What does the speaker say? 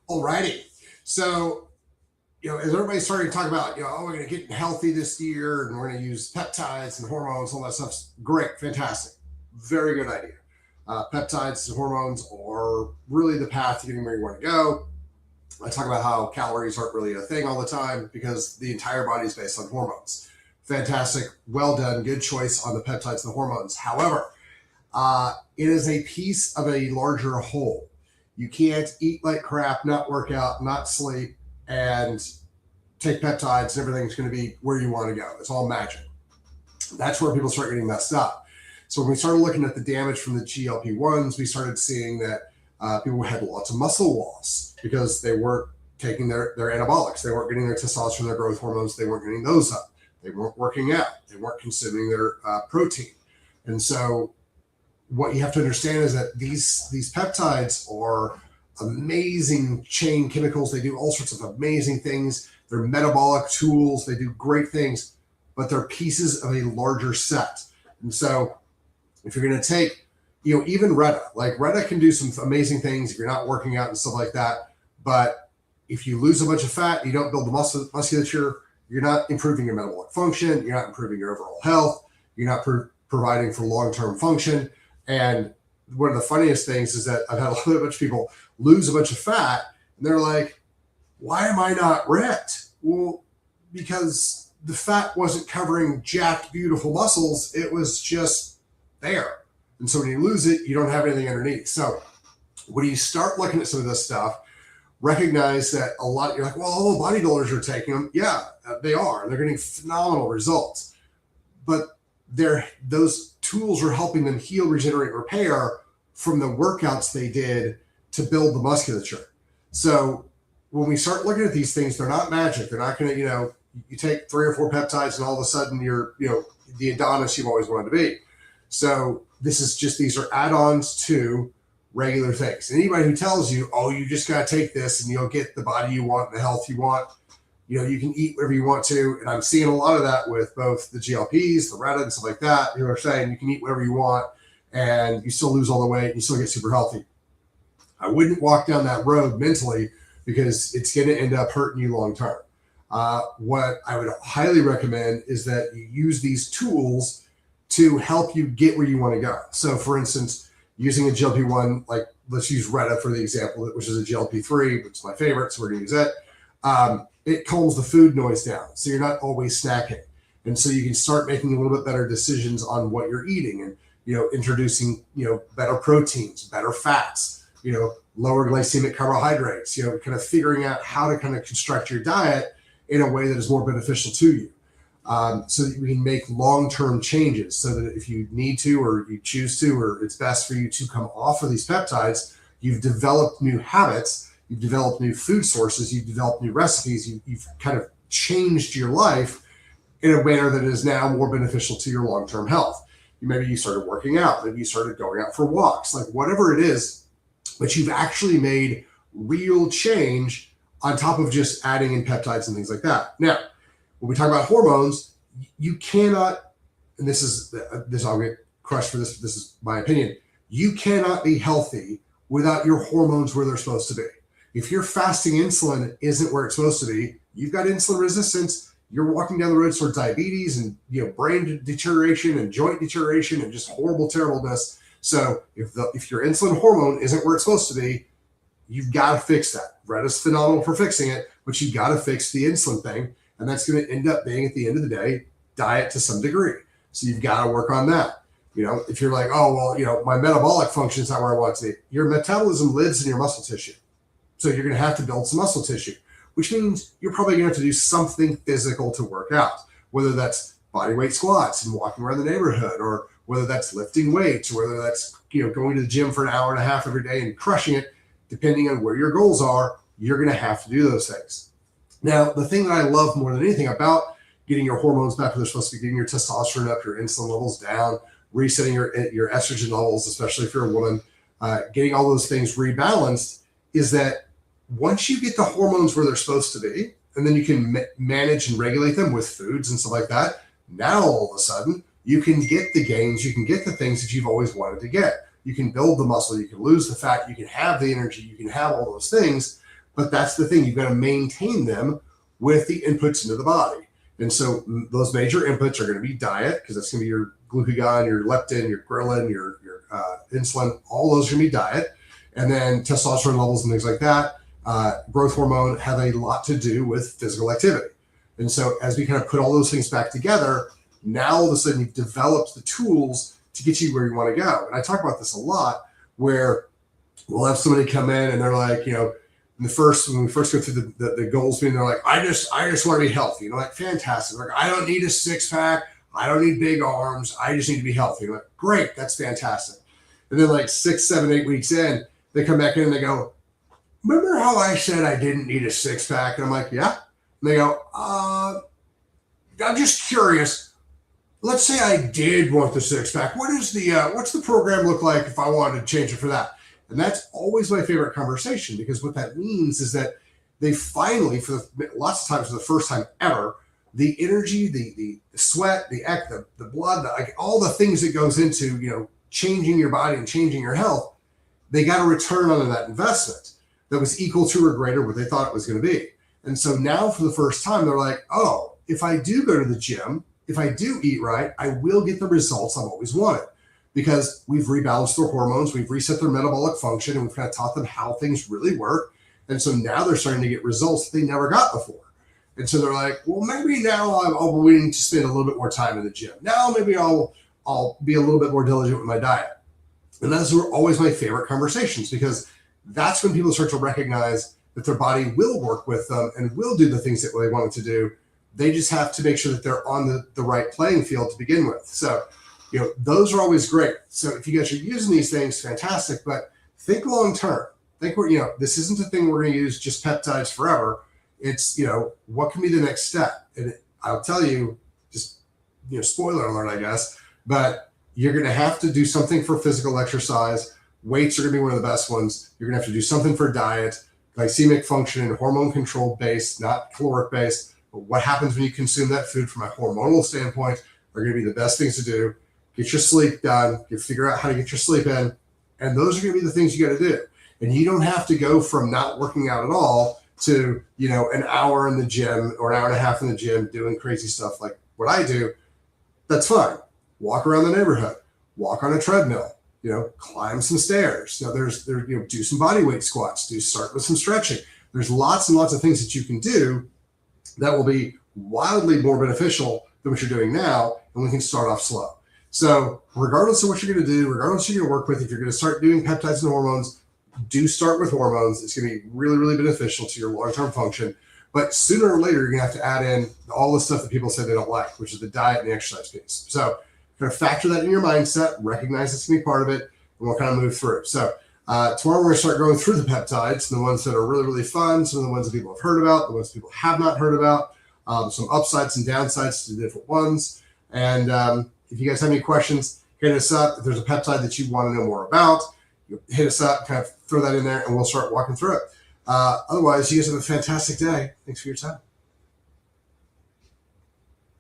Alrighty. So, as everybody's starting to talk about, oh, we're going to get healthy this year and we're going to use peptides and hormones, all that stuff's great, fantastic. Very good idea. Peptides and hormones are really the path to getting where you want to go. I talk about how calories aren't really a thing all the time because the entire body is based on hormones. Fantastic. Well done. Good choice on the peptides and the hormones. However, it is a piece of a larger whole. You can't eat like crap, not work out, not sleep, and take peptides and everything's going to be where you want to go. It's all magic. That's where people start getting messed up. So when we started looking at the damage from the GLP-1s, we started seeing that people had lots of muscle loss because they weren't taking their anabolics. They weren't getting their testosterone, their growth hormones. They weren't getting those up. They weren't working out. They weren't consuming their protein. And so what you have to understand is that these peptides are amazing chain chemicals. They do all sorts of amazing things. They're metabolic tools. They do great things, but they're pieces of a larger set. And so if you're going to take, even Retta can do some amazing things if you're not working out and stuff like that. But if you lose a bunch of fat, you don't build the musculature, you're not improving your metabolic function. You're not improving your overall health. You're not providing for long-term function. And one of the funniest things is that I've had a bunch of people lose a bunch of fat and they're like, why am I not ripped? Well, because the fat wasn't covering jacked, beautiful muscles. It was just there. And so when you lose it, you don't have anything underneath. So when you start looking at some of this stuff, recognize that you're like, well, all the bodybuilders are taking them. Yeah, they are. They're getting phenomenal results. But those tools are helping them heal, regenerate, repair from the workouts they did to build the musculature. So when we start looking at these things, they're not magic. They're not going to, you take 3 or 4 peptides and all of a sudden you're, the Adonis you've always wanted to be. So these are add-ons to regular things. Anybody who tells you, oh, you just got to take this and you'll get the body you want, the health you want, you can eat whatever you want to. And I'm seeing a lot of that with both the GLPs, the Retta and stuff like that, who are saying you can eat whatever you want and you still lose all the weight and you still get super healthy. I wouldn't walk down that road mentally because it's going to end up hurting you long term. What I would highly recommend is that you use these tools to help you get where you want to go. So for instance, using a GLP-1, like let's use Retta for the example, which is a GLP-3, which is my favorite, so we're going to use it. It calms the food noise down, so you're not always snacking. And so you can start making a little bit better decisions on what you're eating and, introducing, better proteins, better fats, lower glycemic carbohydrates, kind of figuring out how to kind of construct your diet in a way that is more beneficial to you. So that we can make long-term changes so that if you need to, or you choose to, or it's best for you to come off of these peptides, you've developed new habits, you've developed new food sources, you've developed new recipes, you've kind of changed your life in a manner that is now more beneficial to your long-term health. Maybe you started working out, maybe you started going out for walks, like whatever it is, but you've actually made real change on top of just adding in peptides and things like that. Now, when we talk about hormones, you cannot, and this I'll get crushed for this, but this is my opinion, you cannot be healthy without your hormones where they're supposed to be. If your fasting insulin isn't where it's supposed to be, you've got insulin resistance, you're walking down the road toward diabetes and brain deterioration and joint deterioration and just horrible terribleness. So if your insulin hormone isn't where it's supposed to be, you've got to fix that. Retta's phenomenal for fixing it, but you've got to fix the insulin thing. And that's going to end up being, at the end of the day, diet to some degree. So you've got to work on that. If you're like, oh, well, my metabolic function is not where I want it to be. Your metabolism lives in your muscle tissue. So you're going to have to build some muscle tissue, which means you're probably going to have to do something physical to work out, whether that's body weight squats and walking around the neighborhood, or whether that's lifting weights, or whether that's, going to the gym for an hour and a half every day and crushing it. Depending on where your goals are, you're going to have to do those things. Now, the thing that I love more than anything about getting your hormones back where they're supposed to be, getting your testosterone up, your insulin levels down, resetting your estrogen levels, especially if you're a woman, getting all those things rebalanced, is that once you get the hormones where they're supposed to be, and then you can manage and regulate them with foods and stuff like that, now all of a sudden, you can get the gains, you can get the things that you've always wanted to get. You can build the muscle, you can lose the fat, you can have the energy, you can have all those things, But that's the thing, you've got to maintain them with the inputs into the body. And so those major inputs are going to be diet, because that's going to be your glucagon, your leptin, your ghrelin, your insulin. All those are going to be diet. And then testosterone levels and things like that, growth hormone, have a lot to do with physical activity. And so as we kind of put all those things back together, now all of a sudden you've developed the tools to get you where you want to go. And I talk about this a lot, where we'll have somebody come in and they're like, when we first go through the goals meeting, they're like, I just want to be healthy. Like, fantastic. Like, I don't need a six pack. I don't need big arms. I just need to be healthy. Like, great. That's fantastic. And then like 6, 7, 8 weeks in, they come back in and they go, remember how I said I didn't need a six pack? And I'm like, yeah. And they go, I'm just curious. Let's say I did want the six pack. What's the program look like if I wanted to change it for that? And that's always my favorite conversation, because what that means is that they finally, lots of times for the first time ever, the energy, the sweat, the blood, all the things that goes into, changing your body and changing your health, they got a return on that investment that was equal to or greater what they thought it was going to be. And so now for the first time, they're like, oh, if I do go to the gym, if I do eat right, I will get the results I've always wanted, because we've rebalanced their hormones, we've reset their metabolic function, and we've kind of taught them how things really work. And so now they're starting to get results that they never got before. And so they're like, well, maybe now I'll be willing to spend a little bit more time in the gym. Now maybe I'll be a little bit more diligent with my diet. And those were always my favorite conversations, because that's when people start to recognize that their body will work with them and will do the things that they want it to do. They just have to make sure that they're on the right playing field to begin with. So, those are always great. So if you guys are using these things, fantastic, but think long-term. Think this isn't a thing we're going to use just peptides forever. It's, what can be the next step? And I'll tell you, just, spoiler alert, I guess, but you're going to have to do something for physical exercise. Weights are going to be one of the best ones. You're going to have to do something for diet, glycemic function and hormone control based, not caloric based. But what happens when you consume that food from a hormonal standpoint are going to be the best things to do. Get your sleep done. Figure out how to get your sleep in. And those are going to be the things you got to do. And you don't have to go from not working out at all to, an hour in the gym or an hour and a half in the gym doing crazy stuff like what I do. That's fine. Walk around the neighborhood, walk on a treadmill, climb some stairs. Do some body weight squats, start with some stretching. There's lots and lots of things that you can do that will be wildly more beneficial than what you're doing now. And we can start off slow. So regardless of what you're going to do, regardless of what you're going to work with, if you're going to start doing peptides and hormones, do start with hormones. It's going to be really, really beneficial to your long-term function. But sooner or later, you're going to have to add in all the stuff that people say they don't like, which is the diet and the exercise piece. So kind of factor that in your mindset, recognize it's going to be part of it, and we'll kind of move through. So tomorrow we're going to start going through the peptides, the ones that are really, really fun, some of the ones that people have heard about, the ones people have not heard about, some upsides and downsides to the different ones. And if you guys have any questions, hit us up. If there's a peptide that you want to know more about, hit us up, kind of throw that in there, and we'll start walking through it. Otherwise, you guys have a fantastic day. Thanks for your time.